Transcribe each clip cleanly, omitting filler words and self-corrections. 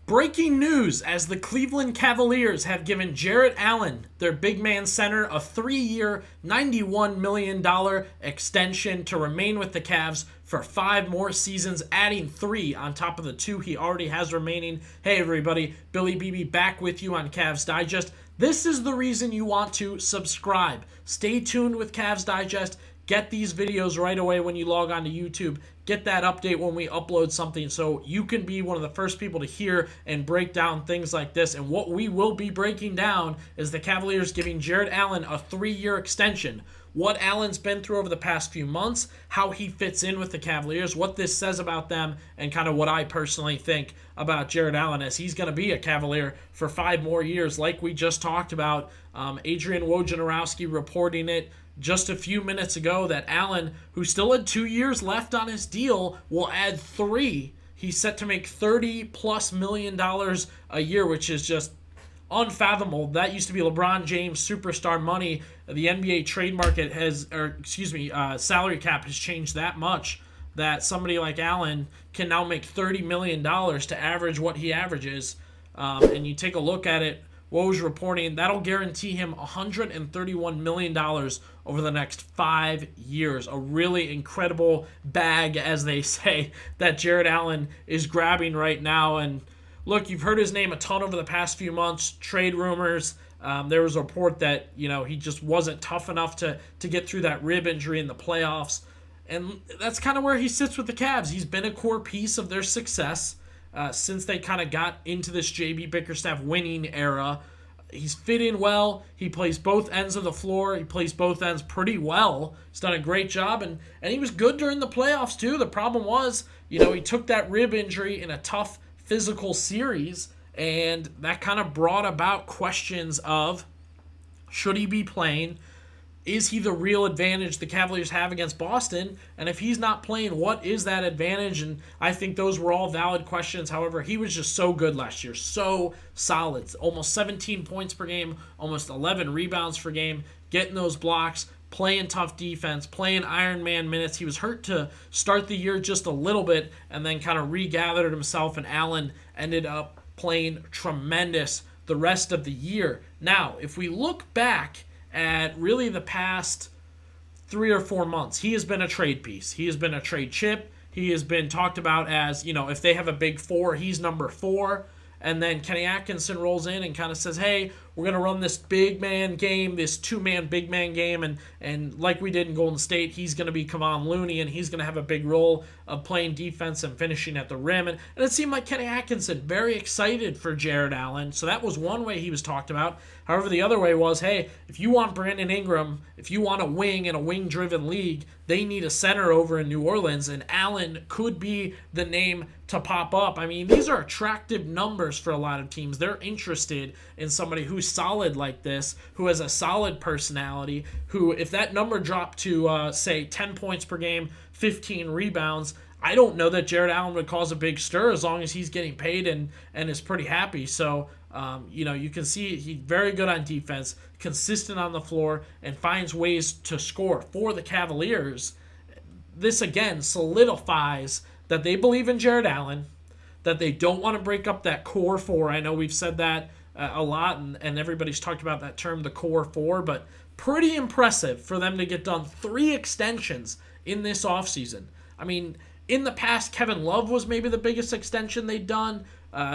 Breaking news as the Cleveland Cavaliers have given Jarrett Allen, their big man center, a 3-year, $91 million extension to remain with the Cavs for 5 more seasons, adding 3 on top of the 2 he already has remaining. Hey everybody, Billy BB back with you on Cavs Digest. This is the reason you want to subscribe. Stay tuned with Cavs Digest. Get these videos right away when you log on to YouTube. Get that update when we upload something so you can be one of the first people to hear and break down things like this. And what we will be breaking down is the Cavaliers giving Jarrett Allen a 3-year extension. What Allen's been through over the past few months, how he fits in with the Cavaliers, what this says about them, and kind of what I personally think about Jarrett Allen as he's going to be a Cavalier for 5 more years like we just talked about. Adrian Wojnarowski reporting it just a few minutes ago that Allen, who still had 2 years left on his deal, will add 3. He's set to make $30+ million a year, which is just unfathomable. That used to be LeBron James superstar money. The NBA trade market salary cap has changed that much that somebody like Allen can now make $30 million to average what he averages. And you take a look at it, Woj reporting that'll guarantee him $131 million over the next 5 years. A really incredible bag, as they say, that Jarrett Allen is grabbing right now. And look, you've heard his name a ton over the past few months. Trade rumors. There was a report that he just wasn't tough enough to get through that rib injury in the playoffs. And that's kind of where he sits with the Cavs. He's been a core piece of their success since they kind of got into this J.B. Bickerstaff winning era. He's fit in well. He plays both ends of the floor. He plays both ends pretty well. He's done a great job, and he was good during the playoffs too. The problem was, he took that rib injury in a tough physical series, and that kind of brought about questions of, should he be playing? Is he the real advantage the Cavaliers have against Boston? And if he's not playing, what is that advantage? And I think those were all valid questions. However, he was just so good last year, so solid. Almost 17 points per game, almost 11 rebounds per game, getting those blocks, playing tough defense, playing Iron Man minutes. He was hurt to start the year just a little bit and then kind of regathered himself, and Allen ended up playing tremendous the rest of the year. Now, if we look back at really the past 3 or 4 months, he has been a trade piece. He has been a trade chip. He has been talked about as, if they have a big 4, he's number 4. And then Kenny Atkinson rolls in and kind of says, hey, we're going to run this big man game, this 2-man big man game. And like we did in Golden State, he's going to be Kevon Looney, and he's going to have a big role of playing defense and finishing at the rim. And it seemed like Kenny Atkinson, very excited for Jarrett Allen. So that was one way he was talked about. However, the other way was, hey, if you want Brandon Ingram, if you want a wing in a wing-driven league, they need a center over in New Orleans, and Allen could be the name to pop up. I mean, these are attractive numbers for a lot of teams. They're interested in somebody who's solid like this, who has a solid personality, who, if that number dropped to, say, 10 points per game, 15 rebounds, I don't know that Jarrett Allen would cause a big stir as long as he's getting paid and is pretty happy. So, you can see he's very good on defense, consistent on the floor, and finds ways to score for the Cavaliers. This, again, solidifies that they believe in Jarrett Allen, that they don't want to break up that core 4. I know we've said that a lot, and everybody's talked about that term, the core 4, but pretty impressive for them to get done 3 extensions in this offseason. I mean, in the past, Kevin Love was maybe the biggest extension they'd done.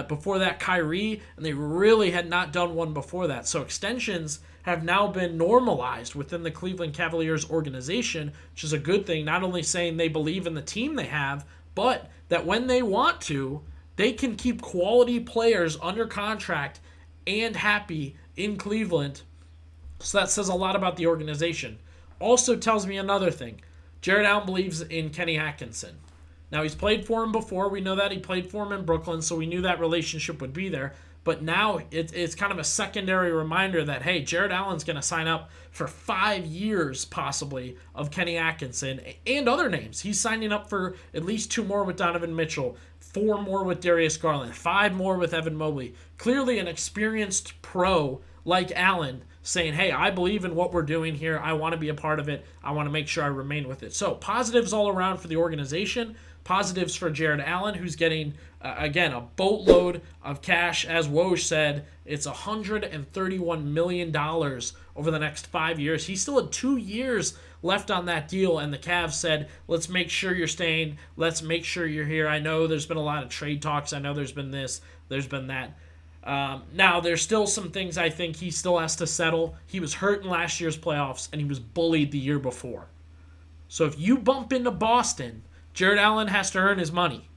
Before that, Kyrie, and they really had not done one before that. So extensions have now been normalized within the Cleveland Cavaliers organization, which is a good thing, not only saying they believe in the team they have, but that when they want to, they can keep quality players under contract and happy in Cleveland. So that says a lot about the organization. Also tells me another thing. Jarrett Allen believes in Kenny Atkinson. Now, he's played for him before. We know that. He played for him in Brooklyn, so we knew that relationship would be there. But now it's kind of a secondary reminder that, hey, Jarrett Allen's going to sign up for 5 years, possibly, of Kenny Atkinson and other names. He's signing up for at least 2 more with Donovan Mitchell, 4 more with Darius Garland, 5 more with Evan Mobley. Clearly an experienced pro like Allen saying, hey, I believe in what we're doing here. I want to be a part of it. I want to make sure I remain with it. So positives all around for the organization. Positives for Jarrett Allen, who's getting Again, a boatload of cash. As Woj said, it's $131 million over the next 5 years. He still had 2 years left on that deal, and the Cavs said, let's make sure you're staying. Let's make sure you're here. I know there's been a lot of trade talks. I know there's been this, there's been that. Now, there's still some things I think he still has to settle. He was hurt in last year's playoffs, and he was bullied the year before. So if you bump into Boston, Jarrett Allen has to earn his money.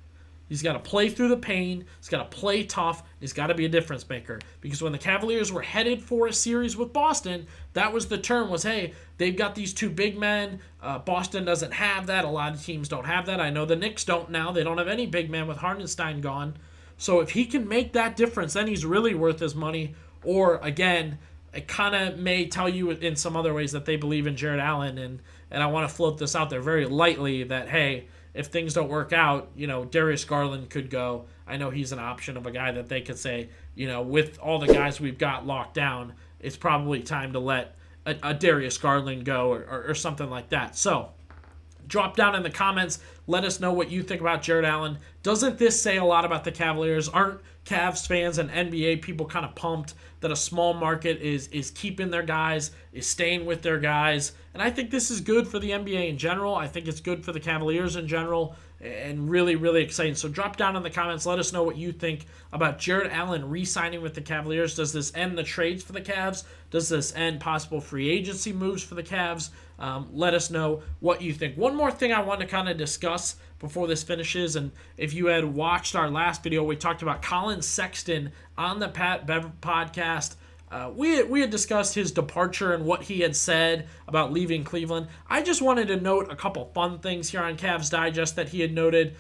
He's got to play through the pain. He's got to play tough. He's got to be a difference maker. Because when the Cavaliers were headed for a series with Boston, that was the term was, hey, they've got these two big men. Boston doesn't have that. A lot of teams don't have that. I know the Knicks don't now. They don't have any big man with Hartenstein gone. So if he can make that difference, then he's really worth his money. Or, again, it kind of may tell you in some other ways that they believe in Jarrett Allen. And I want to float this out there very lightly that, hey, if things don't work out, Darius Garland could go. I know he's an option of a guy that they could say, with all the guys we've got locked down, it's probably time to let a Darius Garland go or something like that. So drop down in the comments. Let us know what you think about Jarrett Allen. Doesn't this say a lot about the Cavaliers? Aren't Cavs fans and NBA people kind of pumped that a small market is keeping their guys, is staying with their guys? And I think this is good for the NBA in general. I think it's good for the Cavaliers in general, and really, really exciting. So drop down in the comments. Let us know what you think about Jarrett Allen re-signing with the Cavaliers. Does this end the trades for the Cavs? Does this end possible free agency moves for the Cavs? Let us know what you think. One more thing I want to kind of discuss before this finishes, and if you had watched our last video, we talked about Colin Sexton on the Pat Bev podcast. We had discussed his departure and what he had said about leaving Cleveland. I just wanted to note a couple fun things here on Cavs Digest that he had noted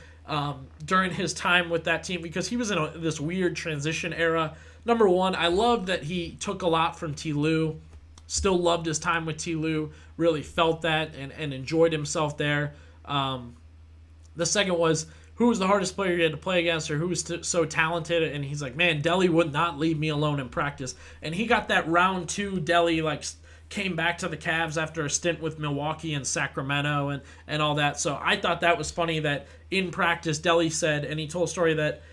during his time with that team, because he was in this weird transition era. Number one, I love that he took a lot from T. Lue. Still loved his time with T. Lue. Really felt that and enjoyed himself there. The second was, who was the hardest player you had to play against, or who was so talented? And he's like, man, Delly would not leave me alone in practice. And he got that round two. Delly came back to the Cavs after a stint with Milwaukee and Sacramento and all that. So I thought that was funny that in practice, Delly said, and he told a story that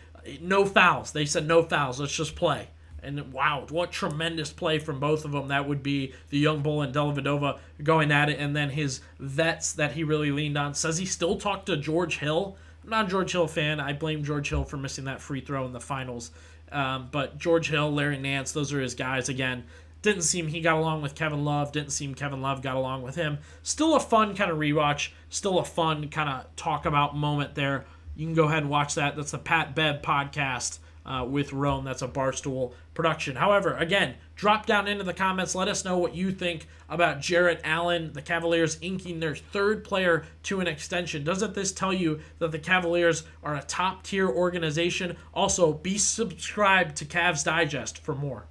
no fouls. They said no fouls. Let's just play. And wow, what tremendous play from both of them. That would be the young bull and Dellavedova going at it. And then his vets that he really leaned on. Says he still talked to George Hill. I'm not a George Hill fan. I blame George Hill for missing that free throw in the finals. But George Hill, Larry Nance, those are his guys. Again, didn't seem he got along with Kevin Love. Didn't seem Kevin Love got along with him. Still a fun kind of rewatch. Still a fun kind of talk about moment there. You can go ahead and watch that. That's the Pat Bev podcast with Rome. That's a Barstool production. However, again, drop down into the comments. Let us know what you think about Jarrett Allen, the Cavaliers inking their third player to an extension. Doesn't this tell you that the Cavaliers are a top-tier organization? Also, be subscribed to Cavs Digest for more.